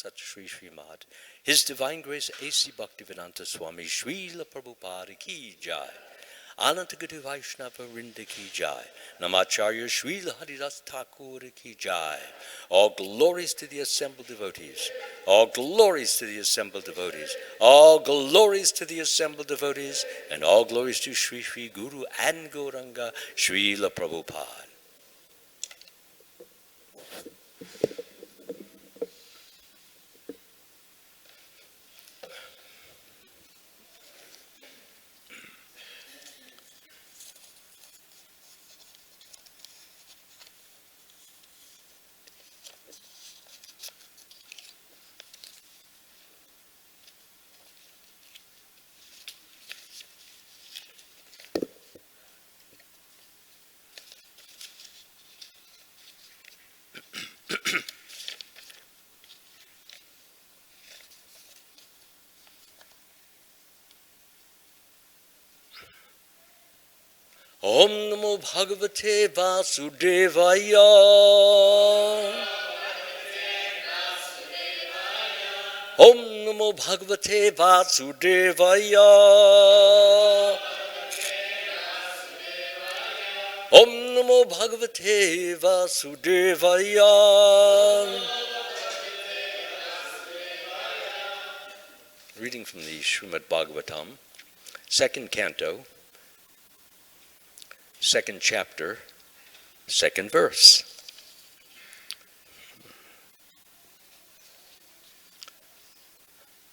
Sat Shri Srimad, His Divine Grace A.C. Bhaktivedanta Swami Srila Prabhupada Ki Jai, Ananta Guru Vaishnava Vrinda Ki Jai, Namacharya Srila Haridas Thakur Ki Jai. All glories to the assembled devotees. All glories to the assembled devotees. All glories to the assembled devotees. And all glories to Sri Sri Guru and Gauranga Srila Prabhupada. Om Namo Bhagavate Vasudevaya. Om Namo Bhagavate Vasudevaya. Om Namo Bhagavate Vasudevaya. Reading from the Srimad Bhagavatam, second canto, second chapter, second verse.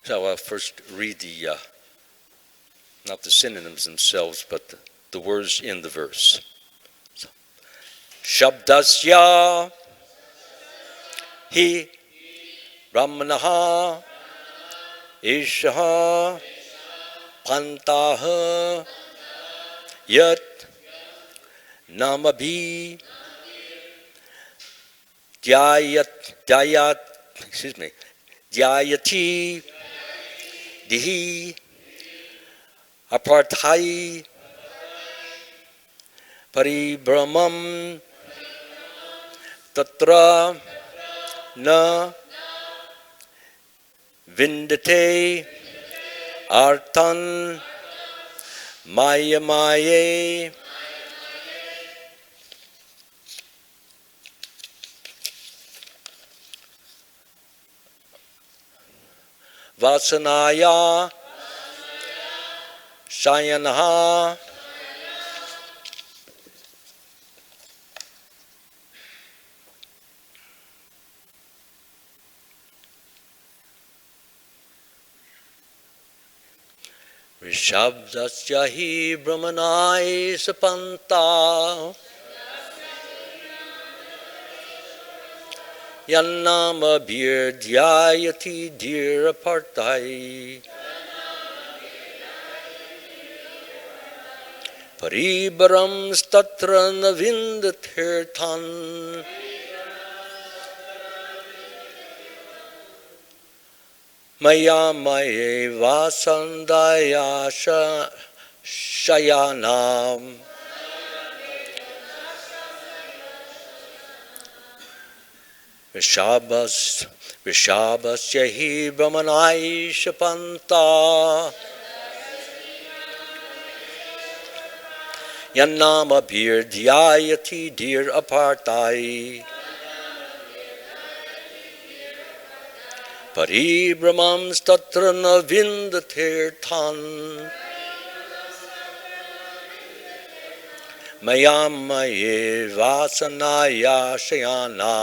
So I'll first read the, not the synonyms themselves, but the words in the verse. So, Shabdasya hi Brahmanaha Ishaha Pantaha Yat Namabhi Dhyayati Dihi Aparthai Paribramam Tatra Na Vindate Artan Mayamaye Vasanaya Shayanaha Rishabdasya hi Brahmanai Sapanta Yannama bir dhyayati dhir apartai Paribaram statra navindathirtan Maya maye vasandaya shayanam Vishabhasya hi brahmanai shapanta Yannama bir dhyayati dhir apartai Paribramam statra navindathirtan Mayam maye vasanaya shayana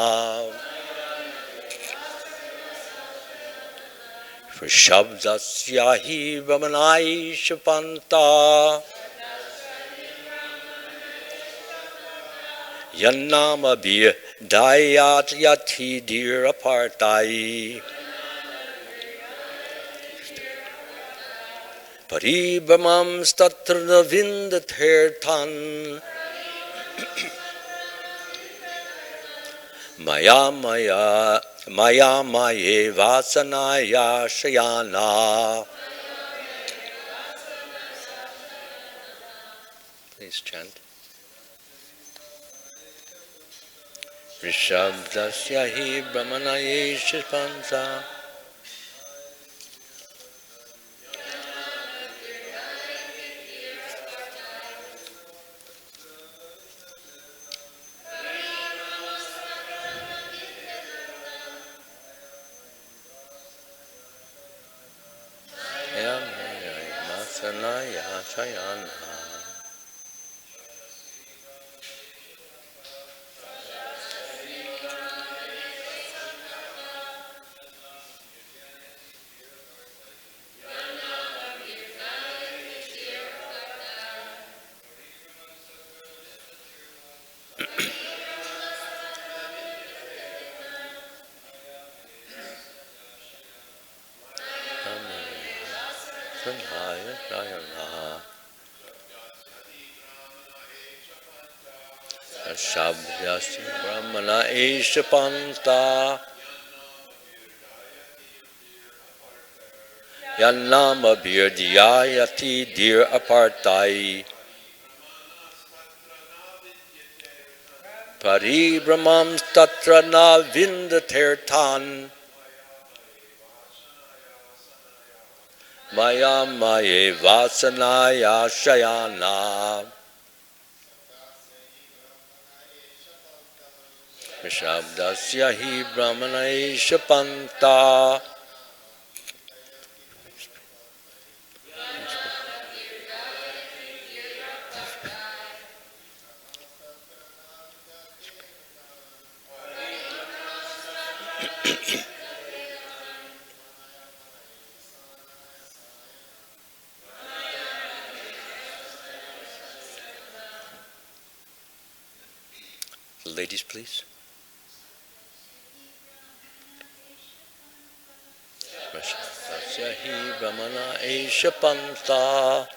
Vishabdasya hi brahmanai shapanta Yannama bir dhyayati dhir apartai Paribramam statra navindathirtan Maya maye vasanaya shayana. Please chant. Rishabdasya hi brahmanaye shipanta Sanaya Shayana. Sanaya Shayana. Shabdyasya Brahmana Ishapanta Yannama Birdiyayati Dir Apartai Paribramam Tatra Na Vindatirtan Maya Maye Vasanaya Shayana Shabdasya Hi Brahmana Ishapanta. Ladies, please. Shabdasya Hi Brahmana Ishapanta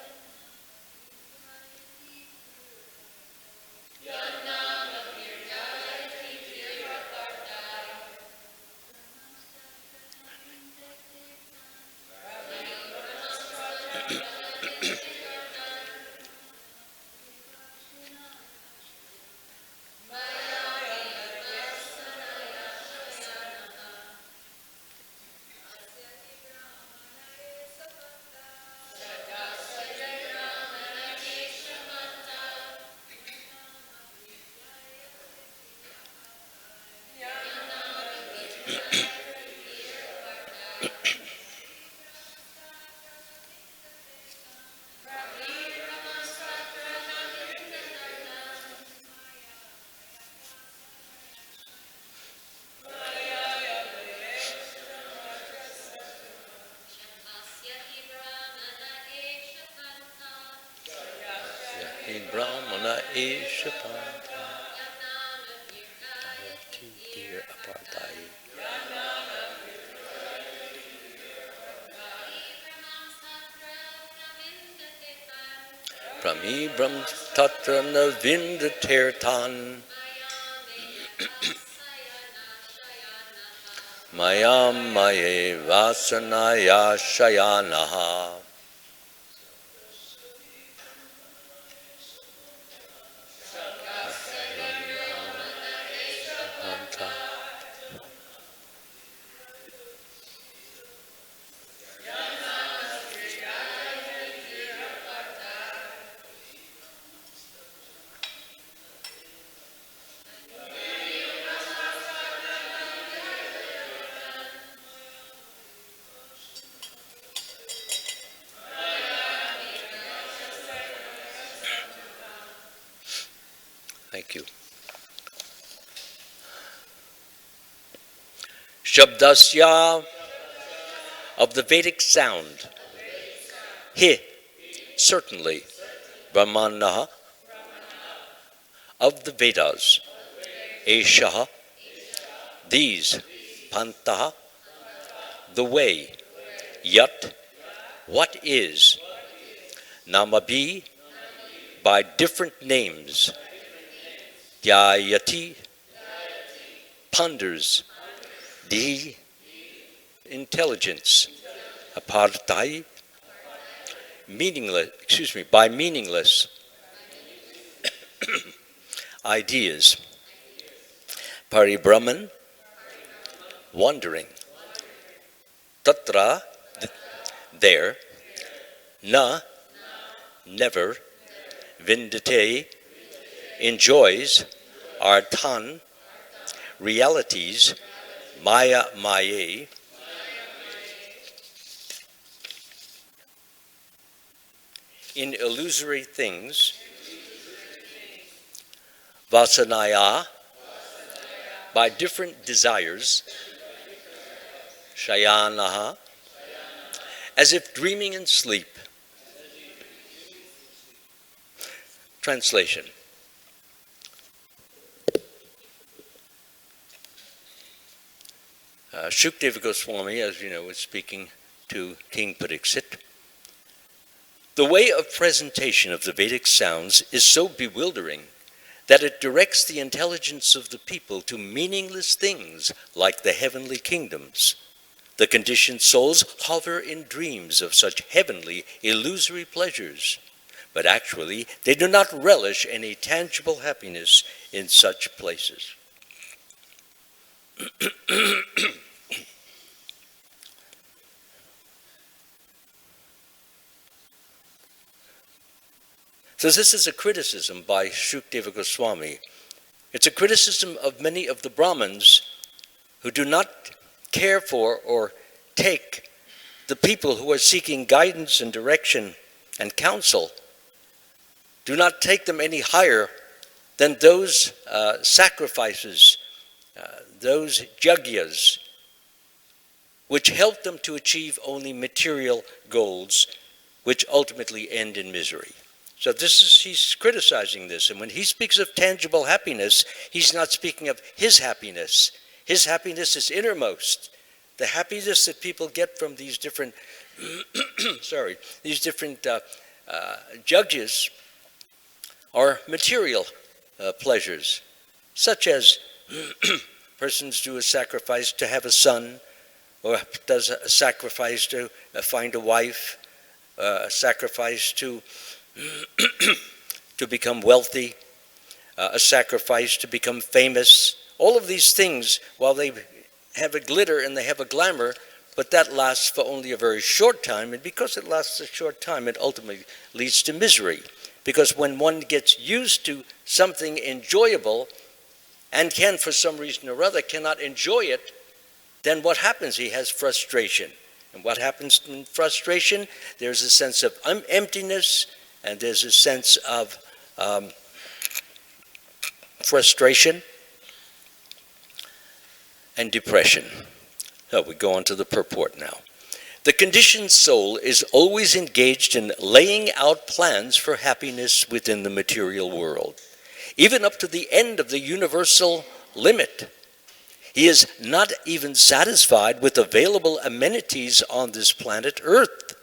Brahmana Ishapanta Dir Apartai Brahmi Brahm Tatra Navindatirtan Mayam Maye Vasanaya Shayanaha. Thank you. Shabdasya of the Vedic sound. Hi, certainly. Brahmana of the Vedas. Eshaha, these. Pantaha, the way. Yat, what is. Namabi, by different names. Dhyayati, ponders. The intelligence. Apartai, by meaningless ideas. Paribrahman, wandering. Tatra, there. Na, never. Vindate, enjoys. Arthan, realities. Maya, maye. in illusory things, vasanaya, by different desires, shayanaha, as if dreaming in sleep. Translation. Shukdeva Goswami, as you know, was speaking to King Pariksit. The way of presentation of the Vedic sounds is so bewildering that it directs the intelligence of the people to meaningless things like the heavenly kingdoms. The conditioned souls hover in dreams of such heavenly, illusory pleasures, but actually they do not relish any tangible happiness in such places. So this is a criticism by Shukdeva Goswami. It's a criticism of many of the Brahmins who do not care for or take the people who are seeking guidance and direction and counsel, do not take them any higher than those sacrifices, those yagyas, which help them to achieve only material goals, which ultimately end in misery. So he's criticizing this, and when he speaks of tangible happiness, he's not speaking of his happiness. His happiness is innermost. The happiness that people get from these different, yagyas are material pleasures, such as persons do a sacrifice to have a son, or does a sacrifice to find a wife, a sacrifice to become wealthy, a sacrifice to become famous. All of these things, while they have a glitter and they have a glamour, but that lasts for only a very short time, and because it lasts a short time, it ultimately leads to misery. Because when one gets used to something enjoyable and can, for some reason or other, cannot enjoy it, then what happens? He has frustration. And what happens in frustration? There's a sense of emptiness, and there's a sense of frustration and depression. So we go on to the purport now. The conditioned soul is always engaged in laying out plans for happiness within the material world, even up to the end of the universal limit. He is not even satisfied with available amenities on this planet Earth,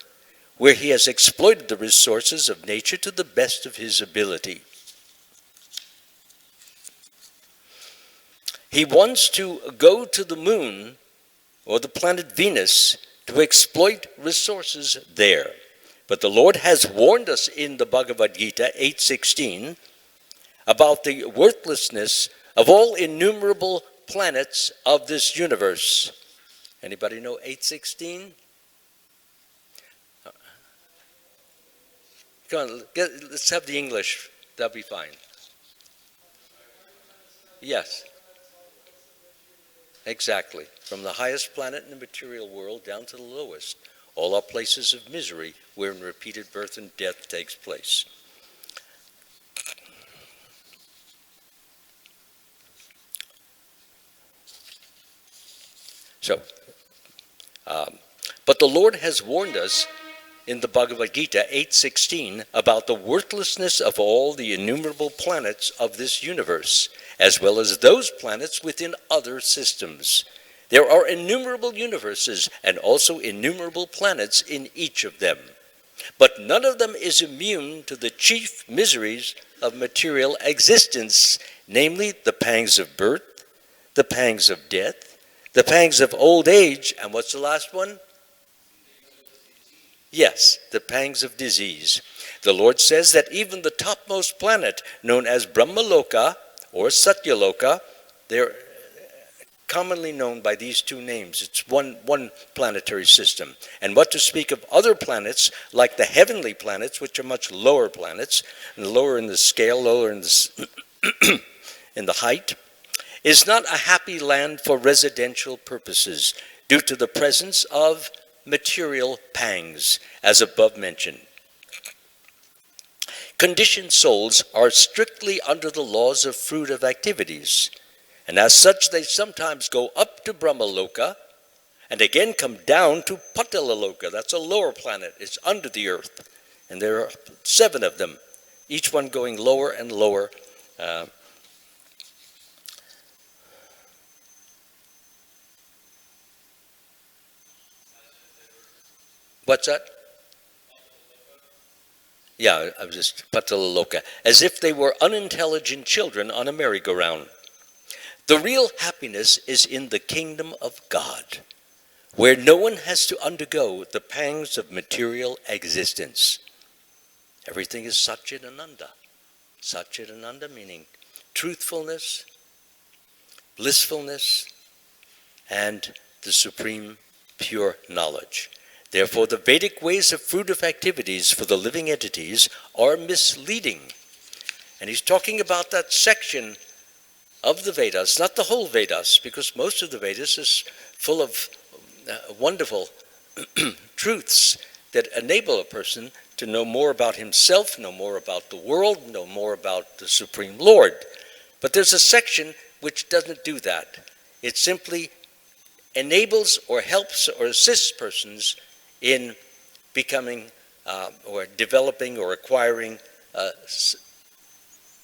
where he has exploited the resources of nature to the best of his ability. He wants to go to the moon or the planet Venus to exploit resources there. But the Lord has warned us in the Bhagavad Gita 8:16 about the worthlessness of all innumerable planets of this universe. Anybody know 8:16? Come on, let's have the English. That'll be fine. Yes. Exactly. From the highest planet in the material world down to the lowest, all are places of misery wherein repeated birth and death takes place. So, but the Lord has warned us in the Bhagavad Gita 8:16 about the worthlessness of all the innumerable planets of this universe, as well as those planets within other systems. There are innumerable universes and also innumerable planets in each of them. But none of them is immune to the chief miseries of material existence, namely the pangs of birth, the pangs of death, the pangs of old age, and what's the last one? Yes, the pangs of disease. The Lord says that even the topmost planet, known as Brahmaloka or Satyaloka, they're commonly known by these two names. It's one planetary system. And what to speak of other planets, like the heavenly planets, which are much lower planets, and lower in the scale, lower in the, in the height, is not a happy land for residential purposes due to the presence of material pangs, as above mentioned. Conditioned souls are strictly under the laws of fruitive activities, and as such they sometimes go up to Brahmaloka and again come down to Patalaloka. That's a lower planet. It's under the earth. And there are 7 of them, each one going lower and lower. What's that? Yeah, I was just Patalaloka. As if they were unintelligent children on a merry-go-round. The real happiness is in the kingdom of God, where no one has to undergo the pangs of material existence. Everything is Satchidananda. Satchidananda meaning truthfulness, blissfulness, and the supreme pure knowledge. Therefore, the Vedic ways of fruitive activities for the living entities are misleading. And he's talking about that section of the Vedas, not the whole Vedas, because most of the Vedas is full of wonderful truths that enable a person to know more about himself, know more about the world, know more about the Supreme Lord. But there's a section which doesn't do that. It simply enables or helps or assists persons in becoming or developing or acquiring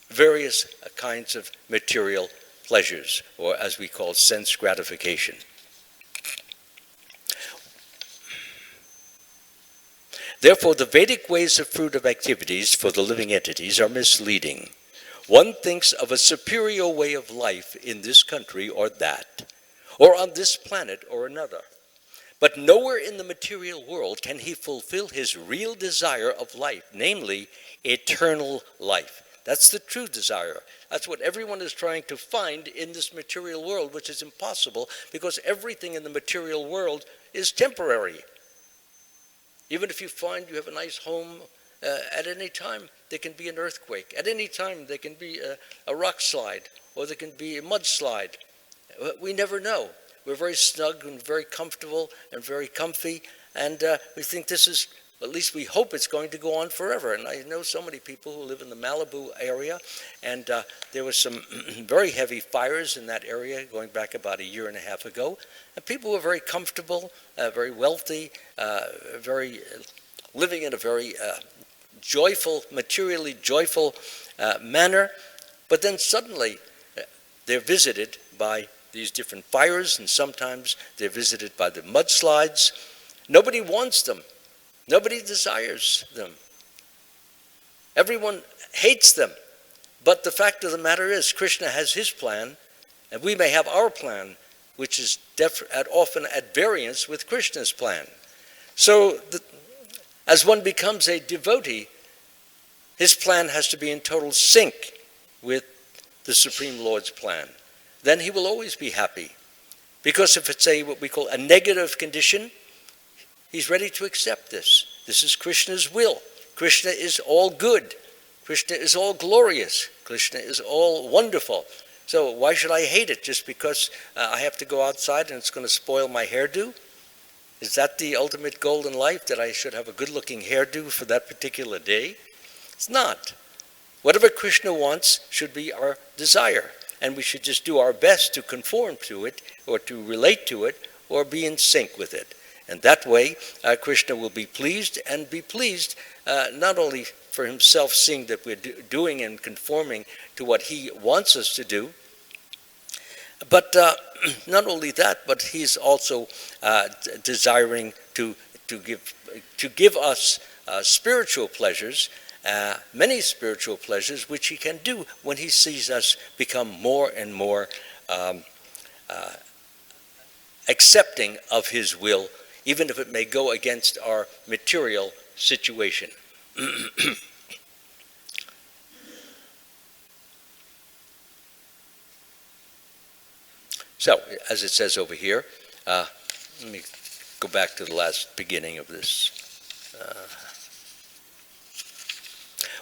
various kinds of material pleasures, or as we call sense gratification. Therefore, the Vedic ways of fruitive activities for the living entities are misleading. One thinks of a superior way of life in this country or that, or on this planet or another. But nowhere in the material world can he fulfill his real desire of life, namely eternal life. That's the true desire. That's what everyone is trying to find in this material world, which is impossible because everything in the material world is temporary. Even if you find you have a nice home, at any time there can be an earthquake. At any time there can be a rock slide, or there can be a mudslide. We never know. We're very snug and very comfortable and very comfy, and we think this is, at least we hope it's going to go on forever. And I know so many people who live in the Malibu area, and there were some very heavy fires in that area going back about a year and a half ago. And people were very comfortable, very wealthy, living in a very joyful, materially joyful manner. But then suddenly they're visited by these different fires, and sometimes they're visited by the mudslides. Nobody wants them. Nobody desires them. Everyone hates them. But the fact of the matter is, Krishna has his plan, and we may have our plan, which is often at variance with Krishna's plan. So, as one becomes a devotee, his plan has to be in total sync with the Supreme Lord's plan. Then he will always be happy. Because if it's what we call a negative condition, he's ready to accept this. This is Krishna's will. Krishna is all good. Krishna is all glorious. Krishna is all wonderful. So why should I hate it just because I have to go outside and it's going to spoil my hairdo? Is that the ultimate goal in life, that I should have a good-looking hairdo for that particular day? It's not. Whatever Krishna wants should be our desire, and we should just do our best to conform to it, or to relate to it, or be in sync with it. And that way, Krishna will be pleased, and be pleased not only for himself, seeing that we're doing and conforming to what he wants us to do, but not only that, but he's also desiring to give us spiritual pleasures, many spiritual pleasures, which he can do when he sees us become more and more accepting of his will, even if it may go against our material situation. So, as it says over here, let me go back to the last beginning of this.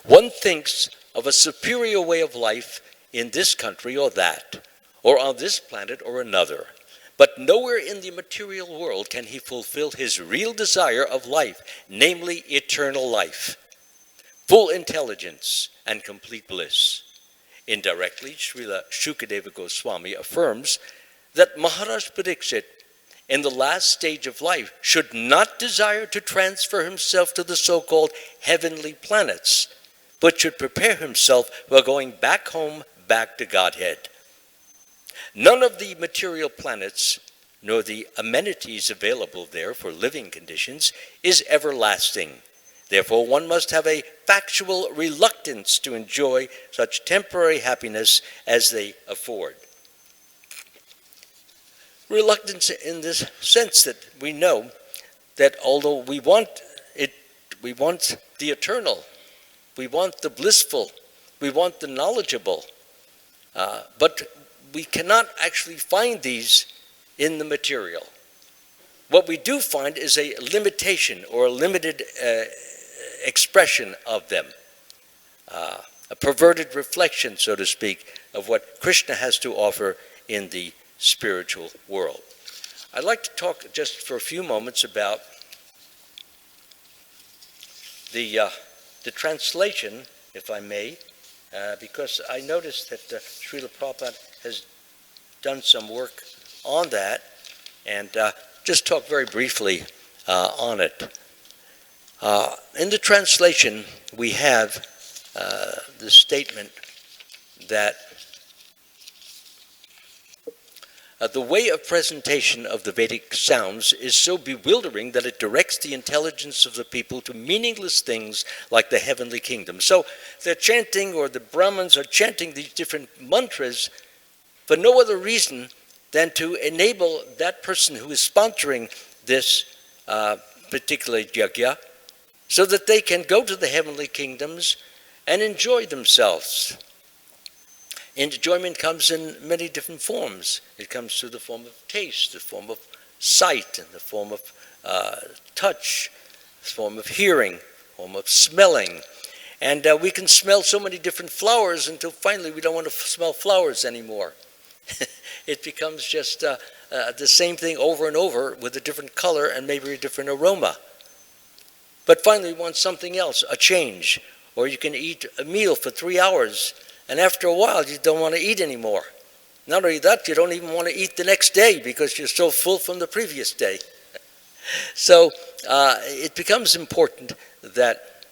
One thinks of a superior way of life in this country or that, or on this planet or another. But nowhere in the material world can he fulfill his real desire of life, namely eternal life. full intelligence, and complete bliss. Indirectly, Srila Shukadeva Goswami affirms that Maharaj Pariksit, in the last stage of life, should not desire to transfer himself to the so-called heavenly planets, but should prepare himself for going back home, back to Godhead. None of the material planets, nor the amenities available there for living conditions, is everlasting. Therefore, one must have a factual reluctance to enjoy such temporary happiness as they afford. Reluctance in this sense that we know that although we want it, we want the eternal, we want the blissful, we want the knowledgeable, but we cannot actually find these in the material. What we do find is a limitation or a limited expression of them, a perverted reflection, so to speak, of what Krishna has to offer in the spiritual world. I'd like to talk just for a few moments about the translation, if I may, because I noticed that Srila Prabhupada has done some work on that, and just talk very briefly on it. In the translation, we have the statement that the way of presentation of the Vedic sounds is so bewildering that it directs the intelligence of the people to meaningless things like the heavenly kingdom. So they're chanting, or the Brahmins are chanting these different mantras for no other reason than to enable that person who is sponsoring this particular yajna so that they can go to the heavenly kingdoms and enjoy themselves. Enjoyment comes in many different forms. It comes through the form of taste, the form of sight, and the form of touch, the form of hearing, the form of smelling. And we can smell so many different flowers until finally we don't want to smell flowers anymore. It becomes just the same thing over and over with a different color and maybe a different aroma. But finally we want something else, a change. Or you can eat a meal for 3 hours, and after a while, you don't want to eat anymore. Not only that, you don't even want to eat the next day because you're so full from the previous day. So it becomes important that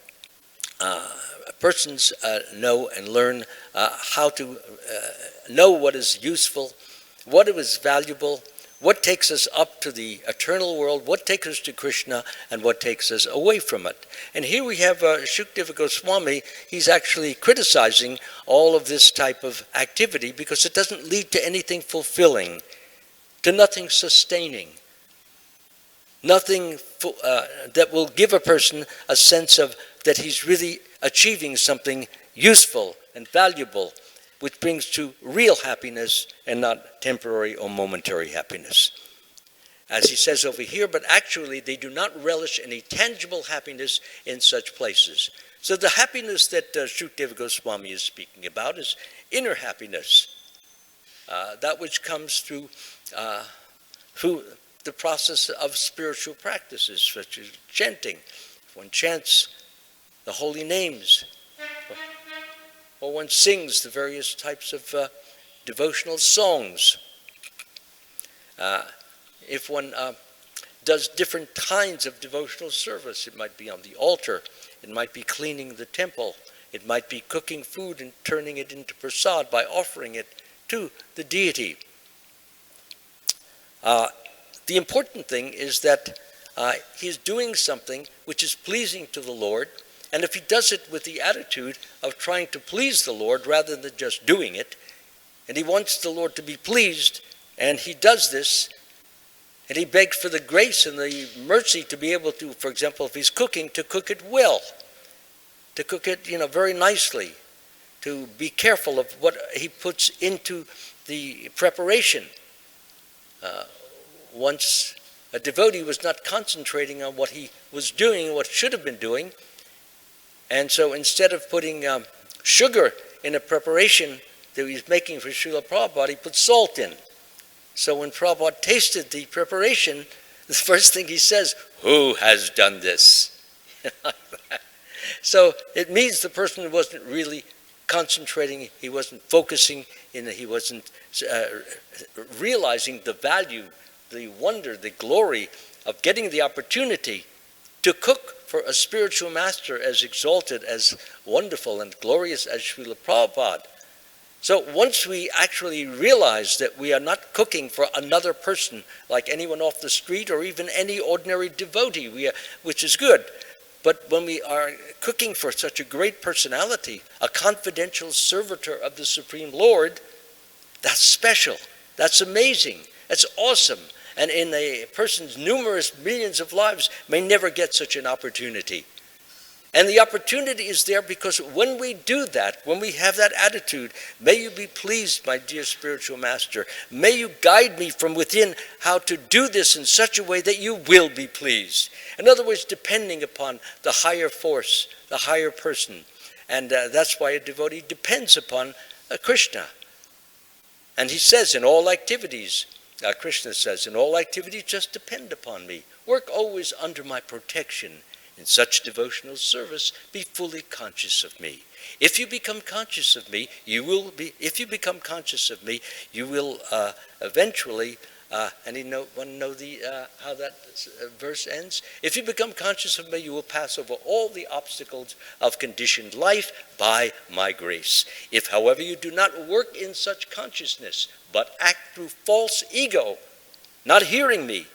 persons know and learn how to know what is useful, what is valuable, what takes us up to the eternal world, what takes us to Krishna, and what takes us away from it. And here we have Shukadeva Goswami. He's actually criticizing all of this type of activity because it doesn't lead to anything fulfilling, to nothing sustaining, nothing that will give a person a sense of that he's really achieving something useful and valuable, which brings to real happiness and not temporary or momentary happiness. As he says over here, but actually they do not relish any tangible happiness in such places. So the happiness that Shukadeva Goswami is speaking about is inner happiness, that which comes through the process of spiritual practices, such as chanting. One chants the holy names, or one sings the various types of devotional songs. If one does different kinds of devotional service, it might be on the altar, it might be cleaning the temple, it might be cooking food and turning it into prasad by offering it to the deity. The important thing is that he's doing something which is pleasing to the Lord, and if he does it with the attitude of trying to please the Lord rather than just doing it, and he wants the Lord to be pleased, and he does this, and he begs for the grace and the mercy to be able to, for example, if he's cooking, to cook it well, to cook it, very nicely, to be careful of what he puts into the preparation. Once a devotee was not concentrating on what he was doing, what should have been doing, and so instead of putting sugar in a preparation that he was making for Srila Prabhupada, he put salt in. So when Prabhupada tasted the preparation, the first thing he says, "Who has done this?" So it means the person wasn't really concentrating, he wasn't focusing, he wasn't realizing the value, the wonder, the glory of getting the opportunity to cook for a spiritual master as exalted, as wonderful and glorious as Srila Prabhupada. So once we actually realize that we are not cooking for another person, like anyone off the street or even any ordinary devotee, which is good, but when we are cooking for such a great personality, a confidential servitor of the Supreme Lord, that's special, that's amazing, that's awesome. And in a person's numerous millions of lives may never get such an opportunity. And the opportunity is there because when we do that, when we have that attitude, may you be pleased, my dear spiritual master. May you guide me from within how to do this in such a way that you will be pleased. In other words, depending upon the higher force, the higher person. And that's why a devotee depends upon Krishna. And he says in all activities, Krishna says, in all activities just depend upon me. Work always under my protection. In such devotional service, be fully conscious of me. If you become conscious of me, you will eventually, and you want to know how that verse ends? If you become conscious of me, you will pass over all the obstacles of conditioned life by my grace. If, however, you do not work in such consciousness, but act through false ego, not hearing me,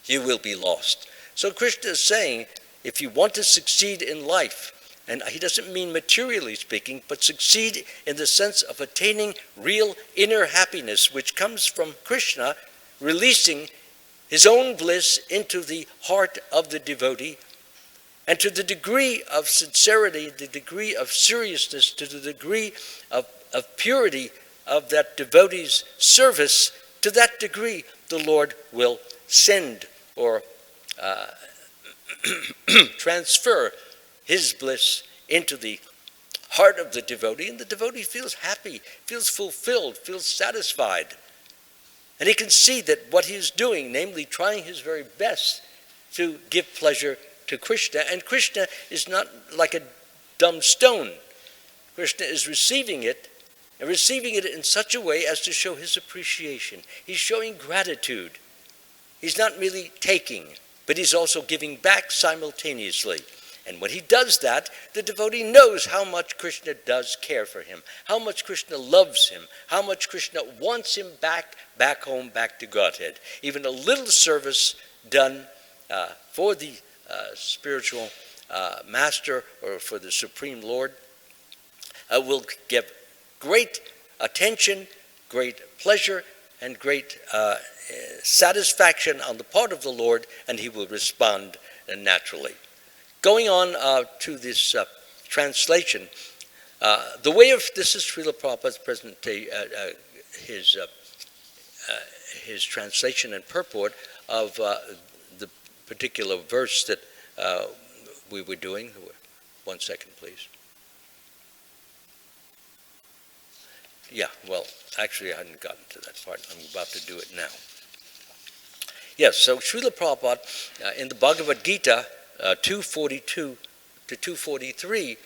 you will be lost. So Krishna is saying, if you want to succeed in life, and he doesn't mean materially speaking, but succeed in the sense of attaining real inner happiness, which comes from Krishna releasing his own bliss into the heart of the devotee, and to the degree of sincerity, the degree of seriousness, to the degree of purity of that devotee's service, to that degree the Lord will send or transfer his bliss into the heart of the devotee, and the devotee feels happy, feels fulfilled, feels satisfied. And he can see that what he is doing, namely trying his very best to give pleasure to Krishna, and Krishna is not like a dumb stone. Krishna is receiving it, and receiving it in such a way as to show his appreciation. He's showing gratitude. He's not merely taking, but he's also giving back simultaneously. And when he does that, the devotee knows how much Krishna does care for him, how much Krishna loves him, how much Krishna wants him back home, back to Godhead. Even a little service done for the spiritual master or for the Supreme Lord will give great attention, great pleasure, and great satisfaction on the part of the Lord, and he will respond naturally. Going on to this translation, the way of this is Srila Prabhupada's presentation, his translation and purport of the particular verse that we were doing. 1 second, please. Yeah, well, actually I hadn't gotten to that part. I'm about to do it now. Yes, so Srila Prabhupada in the Bhagavad Gita 242 to 243,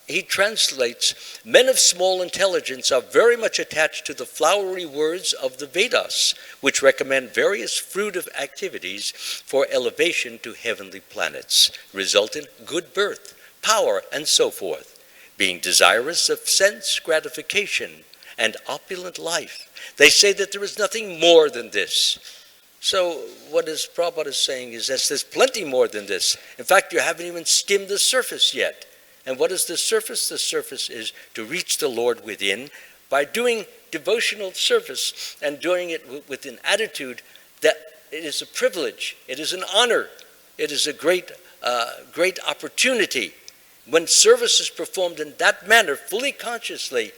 he translates, men of small intelligence are very much attached to the flowery words of the Vedas, which recommend various fruitive activities for elevation to heavenly planets, result in good birth, power, and so forth. Being desirous of sense gratification and opulent life, they say that there is nothing more than this. So what Prabhupada is saying is that there's plenty more than this. In fact, you haven't even skimmed the surface yet. And what is the surface? The surface is to reach the Lord within by doing devotional service and doing it with an attitude that it is a privilege, it is an honor, it is a great opportunity. When service is performed in that manner, fully consciously,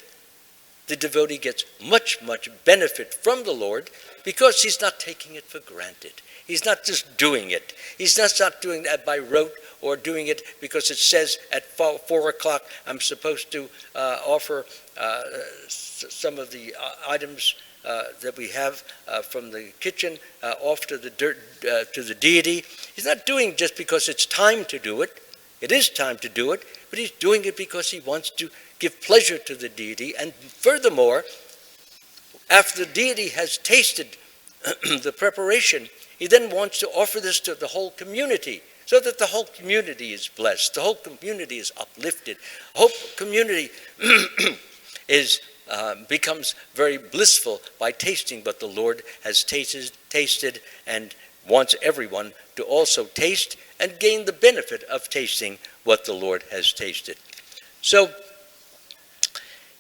the devotee gets much, much benefit from the Lord because he's not taking it for granted. He's not just doing it. He's not doing that by rote or doing it because it says at 4 o'clock I'm supposed to offer some of the items that we have from the kitchen off to the deity. He's not doing just because it's time to do it. It is time to do it, but he's doing it because he wants to give pleasure to the deity. And furthermore, after the deity has tasted the preparation, he then wants to offer this to the whole community, so that the whole community is blessed, the whole community is uplifted, the whole community becomes very blissful by tasting what the Lord has tasted, and wants everyone to also taste and gain the benefit of tasting what the Lord has tasted. So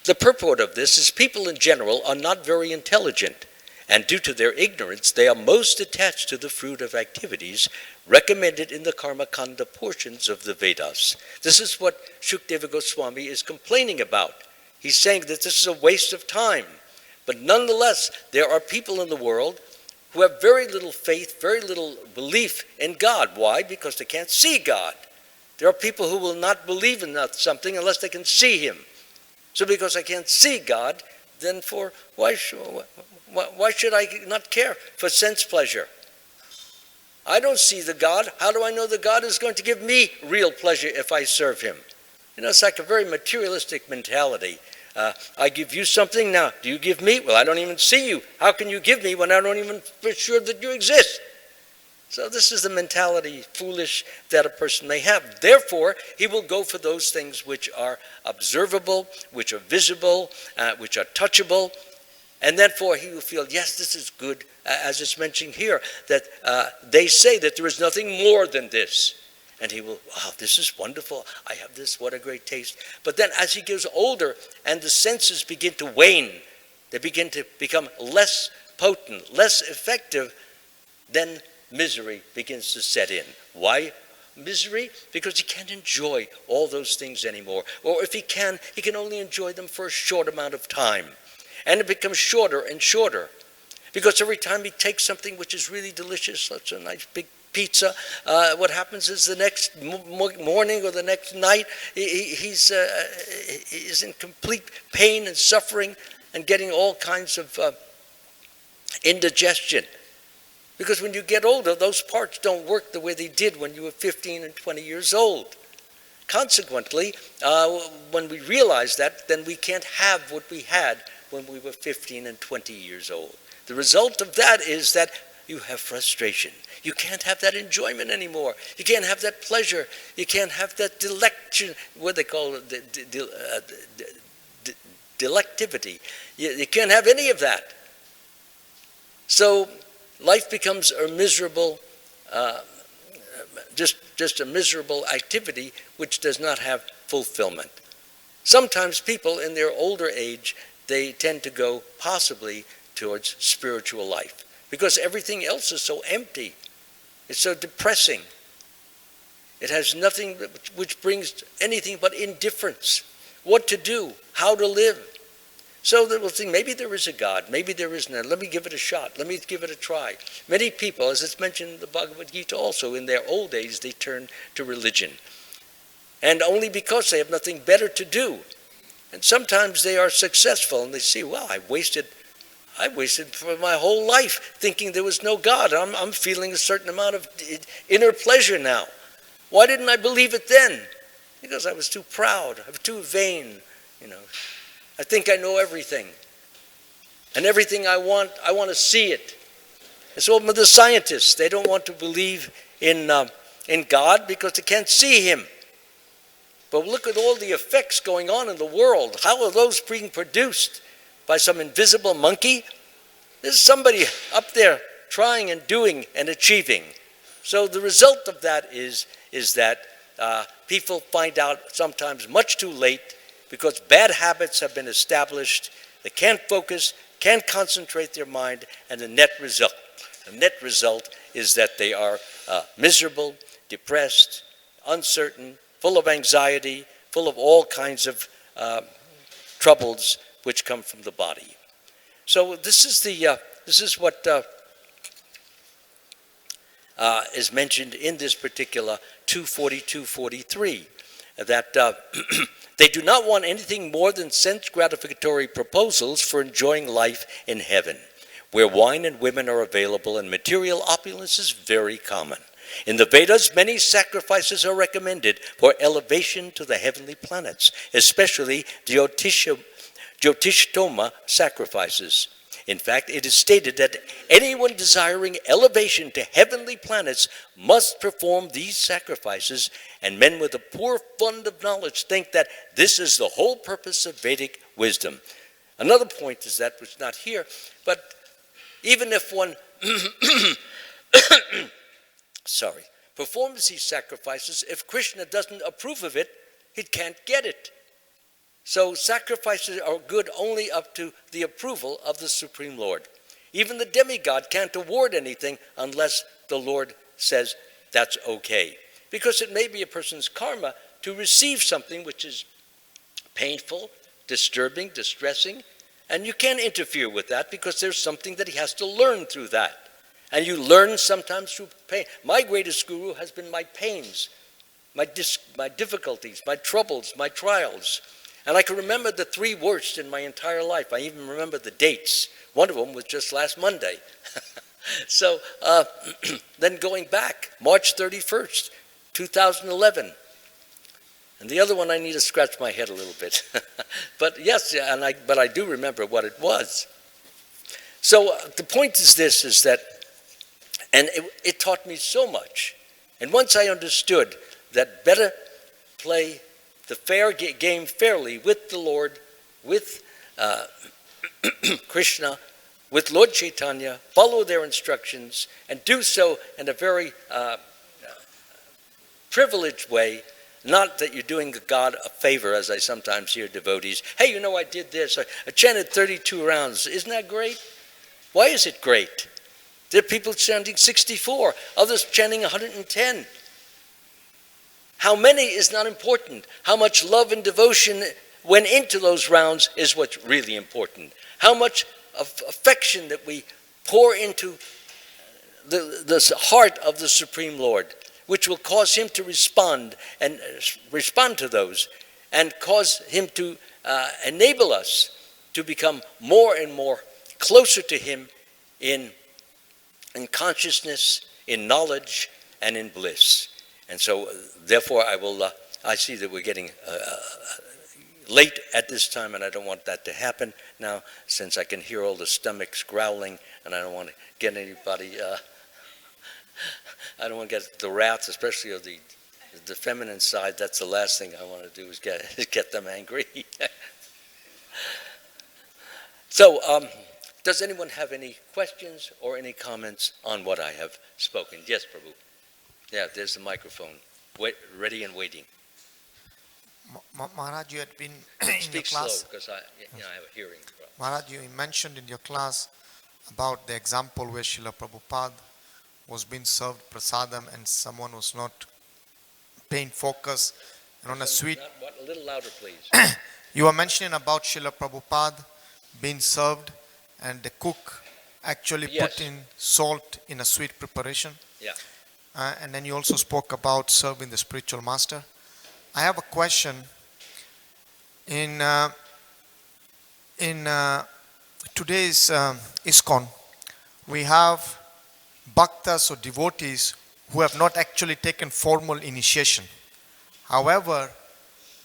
the purport of this is people in general are not very intelligent, and due to their ignorance, they are most attached to the fruit of activities recommended in the Karmakanda portions of the Vedas. This is what Shukdeva Goswami is complaining about. He's saying that this is a waste of time. But nonetheless, there are people in the world who have very little faith, very little belief in God. Why? Because they can't see God. There are people who will not believe in something unless they can see him. So because I can't see God, then why should I not care for sense pleasure? I don't see the God. How do I know the God is going to give me real pleasure if I serve him? It's like a very materialistic mentality. I give you something, now do you give me? Well, I don't even see you. How can you give me when I don't even feel sure that you exist? So this is the mentality, foolish, that a person may have. Therefore, he will go for those things which are observable, which are visible, which are touchable, and therefore he will feel, yes, this is good, as it's mentioned here, that they say that there is nothing more than this. And he will, wow, this is wonderful. I have this, what a great taste. But then as he gets older and the senses begin to wane, they begin to become less potent, less effective, then misery begins to set in. Why misery? Because he can't enjoy all those things anymore. Or if he can only enjoy them for a short amount of time. And it becomes shorter and shorter. Because every time he takes something which is really delicious, such a nice big pizza, what happens is the next morning or the next night, he's in complete pain and suffering and getting all kinds of indigestion. Because when you get older, those parts don't work the way they did when you were 15 and 20 years old. Consequently, when we realize that, then we can't have what we had when we were 15 and 20 years old. The result of that is that you have frustration. You can't have that enjoyment anymore. You can't have that pleasure. You can't have that delection, what they call it, delectivity. You can't have any of that. So life becomes a miserable, just a miserable activity which does not have fulfillment. Sometimes people in their older age, they tend to go possibly towards spiritual life because everything else is so empty. It's so depressing. It has nothing which brings anything but indifference. What to do, how to live. So they will think, maybe there is a God, maybe there isn't. Let me give it a shot. Let me give it a try. Many people, as it's mentioned in the Bhagavad Gita also, in their old age, they turn to religion. And only because they have nothing better to do. And sometimes they are successful and they see, well, I wasted for my whole life thinking there was no God. I'm feeling a certain amount of inner pleasure now. Why didn't I believe it then? Because I was too proud. I was too vain. I think I know everything. And everything I want to see it. And so with the scientists, they don't want to believe in God because they can't see him. But look at all the effects going on in the world. How are those being produced? By some invisible monkey? There's somebody up there trying and doing and achieving. So the result of that is that people find out sometimes much too late because bad habits have been established. They can't focus, can't concentrate their mind, and the net result is that they are miserable, depressed, uncertain, full of anxiety, full of all kinds of troubles which come from the body. So this is what is mentioned in this particular 242-43, that they do not want anything more than sense gratificatory proposals for enjoying life in heaven, where wine and women are available and material opulence is very common. In the Vedas, many sacrifices are recommended for elevation to the heavenly planets, especially Jyotishtoma sacrifices. In fact, it is stated that anyone desiring elevation to heavenly planets must perform these sacrifices, and men with a poor fund of knowledge think that this is the whole purpose of Vedic wisdom. Another point is that, which is not here, but even if one performs these sacrifices, if Krishna doesn't approve of it, he can't get it. So sacrifices are good only up to the approval of the Supreme Lord. Even the demigod can't award anything unless the Lord says that's okay. Because it may be a person's karma to receive something which is painful, disturbing, distressing, and you can't interfere with that because there's something that he has to learn through that. And you learn sometimes through pain. My greatest guru has been my pains, my difficulties, my troubles, my trials. And I can remember the 3 worst in my entire life. I even remember the dates. One of them was just last Monday. So then going back, March 31st, 2011. And the other one, I need to scratch my head a little bit. But yes, but I do remember what it was. So the point is this, is that, and it taught me so much. And once I understood that better play the fair game fairly with the Lord, with Krishna, with Lord Chaitanya, follow their instructions, and do so in a very privileged way, not that you're doing God a favor, as I sometimes hear devotees. Hey, you know, I did this. I chanted 32 rounds. Isn't that great? Why is it great? There are people chanting 64, others chanting 110. How many is not important. How much love and devotion went into those rounds is what's really important. How much of affection that we pour into the heart of the Supreme Lord, which will cause him to respond to those, and cause him to enable us to become more and more closer to him in consciousness, in knowledge, and in bliss. And so, therefore, I see that we're getting late at this time, and I don't want that to happen now, since I can hear all the stomachs growling, and I don't want to get anybody, I don't want to get the wrath, especially of the feminine side. That's the last thing I want to do is get them angry. So, does anyone have any questions or any comments on what I have spoken? Yes, Prabhu. Yeah, there's the microphone, ready and waiting. Maharaj, you had been in your Speak class. slow, because I have a hearing problem. Maharaj, you mentioned in your class about the example where Srila Prabhupada was being served prasadam and someone was not paying focus and on a sweet. A little louder, please. You were mentioning about Srila Prabhupada being served and the cook actually put in salt in a sweet preparation. Yeah. And then you also spoke about serving the spiritual master. I have a question. In today's ISKCON, we have bhaktas or devotees who have not actually taken formal initiation. However,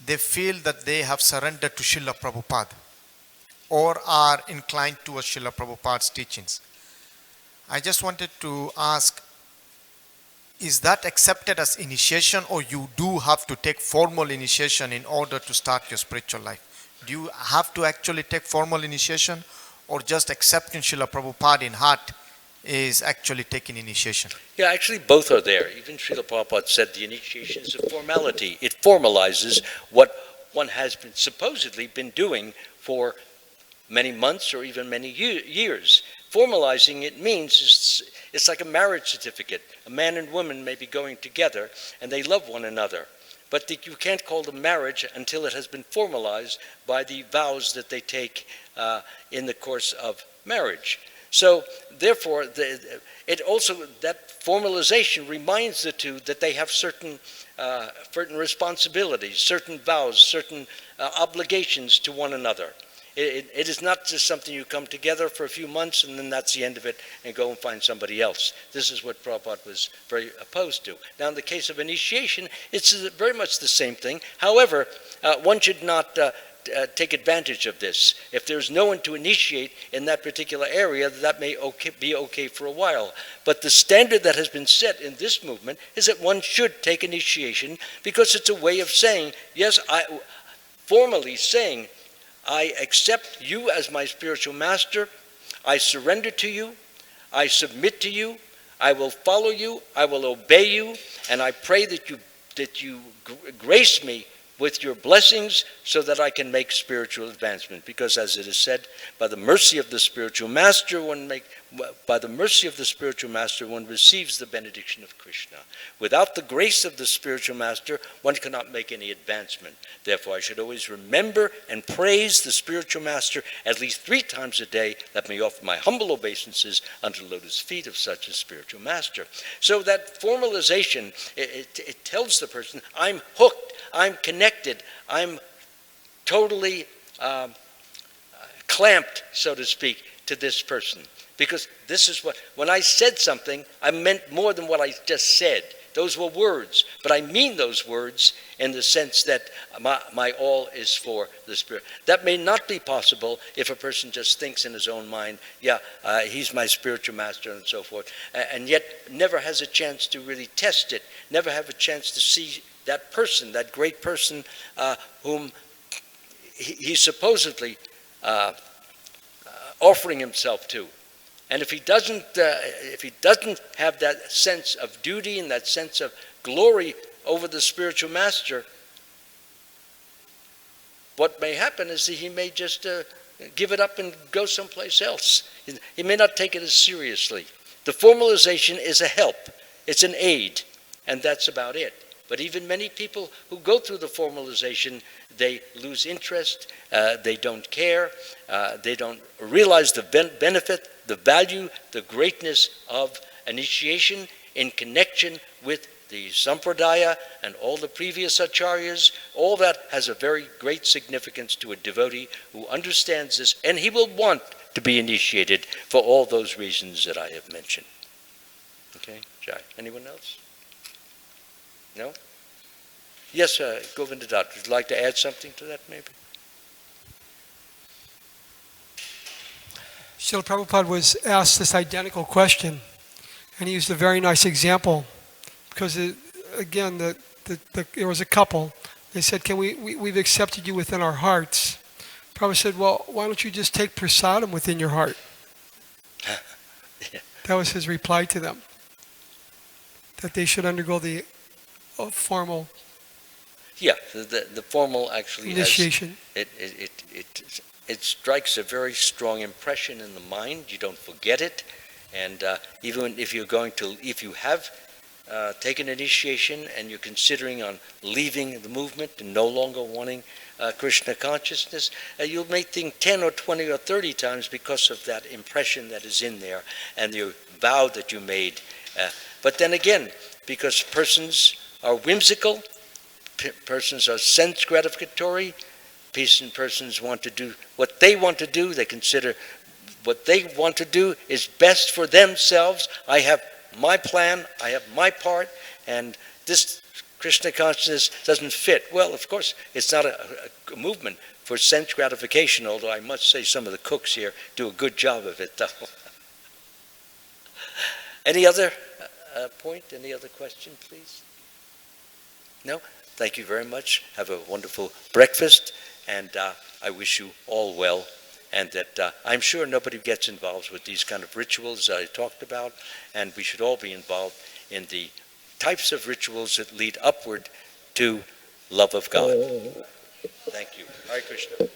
they feel that they have surrendered to Srila Prabhupada or are inclined towards Srila Prabhupada's teachings. I just wanted to ask, is that accepted as initiation, or you do have to take formal initiation in order to start your spiritual life? Do you have to actually take formal initiation, or just accepting Srila Prabhupada in heart is actually taking initiation? Yeah, actually both are there. Even Srila Prabhupada said the initiation is a formality. It formalizes what one has supposedly been doing for many months or even many years. Formalizing it means it's like a marriage certificate. A man and woman may be going together and they love one another. But you can't call it marriage until it has been formalized by the vows that they take in the course of marriage. So therefore, that formalization reminds the two that they have certain responsibilities, certain vows, certain obligations to one another. It is not just something you come together for a few months and then that's the end of it and go and find somebody else. This is what Prabhupada was very opposed to. Now, in the case of initiation, it's very much the same thing. However, one should not take advantage of this. If there's no one to initiate in that particular area, that may be okay for a while. But the standard that has been set in this movement is that one should take initiation because it's a way of saying, yes, formally saying, I accept you as my spiritual master, I surrender to you, I submit to you, I will follow you, I will obey you, and I pray that you grace me with your blessings so that I can make spiritual advancement. Because as it is said, by the mercy of the spiritual master, one receives the benediction of Krishna. Without the grace of the spiritual master, one cannot make any advancement. Therefore, I should always remember and praise the spiritual master at least 3 times a day. Let me offer my humble obeisances unto the lotus feet of such a spiritual master. So that formalization, it tells the person, I'm hooked, I'm connected, I'm totally clamped, so to speak, to this person. Because this is when I said something, I meant more than what I just said. Those were words, but I mean those words in the sense that my all is for the Spirit. That may not be possible if a person just thinks in his own mind, he's my spiritual master and so forth, and yet never has a chance to really test it, never have a chance to see that person, that great person whom he's supposedly offering himself to. And if he doesn't have that sense of duty and that sense of glory over the spiritual master, what may happen is that he may just give it up and go someplace else. He may not take it as seriously. The formalization is a help. It's an aid, and that's about it. But even many people who go through the formalization, they lose interest, they don't care, they don't realize the benefit, the value, the greatness of initiation in connection with the Sampradaya and all the previous acharyas. All that has a very great significance to a devotee who understands this, and he will want to be initiated for all those reasons that I have mentioned. Okay, Jai. Anyone else? No? Yes, Govinda Dutt, would you like to add something to that maybe? Srila Prabhupada was asked this identical question, and he used a very nice example, because there was a couple. They said, we've accepted you within our hearts. Prabhupada said, well, why don't you just take prasadam within your heart? Yeah. That was his reply to them, that they should undergo the formal. Yeah, the formal actually initiation. It strikes a very strong impression in the mind. You don't forget it, and even if you have taken initiation and you're considering on leaving the movement and no longer wanting Krishna consciousness, you may think 10 or 20 or 30 times because of that impression that is in there and your vow that you made. But then again, because persons are whimsical, persons are sense gratificatory, persons want to do what they want to do, they consider what they want to do is best for themselves. I have my plan, I have my part, and this Krishna consciousness doesn't fit. Well, of course, it's not a movement for sense gratification, although I must say some of the cooks here do a good job of it, though. Any other point? Any other question, please? No? Thank you very much. Have a wonderful breakfast, and I wish you all well, and that I'm sure nobody gets involved with these kind of rituals I talked about, and we should all be involved in the types of rituals that lead upward to love of God. Thank you. Hare Krishna.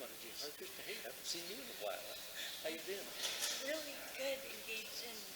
Mataji. Hare Krishna. Hey, haven't seen you in a while. How you been? Really good, engaged in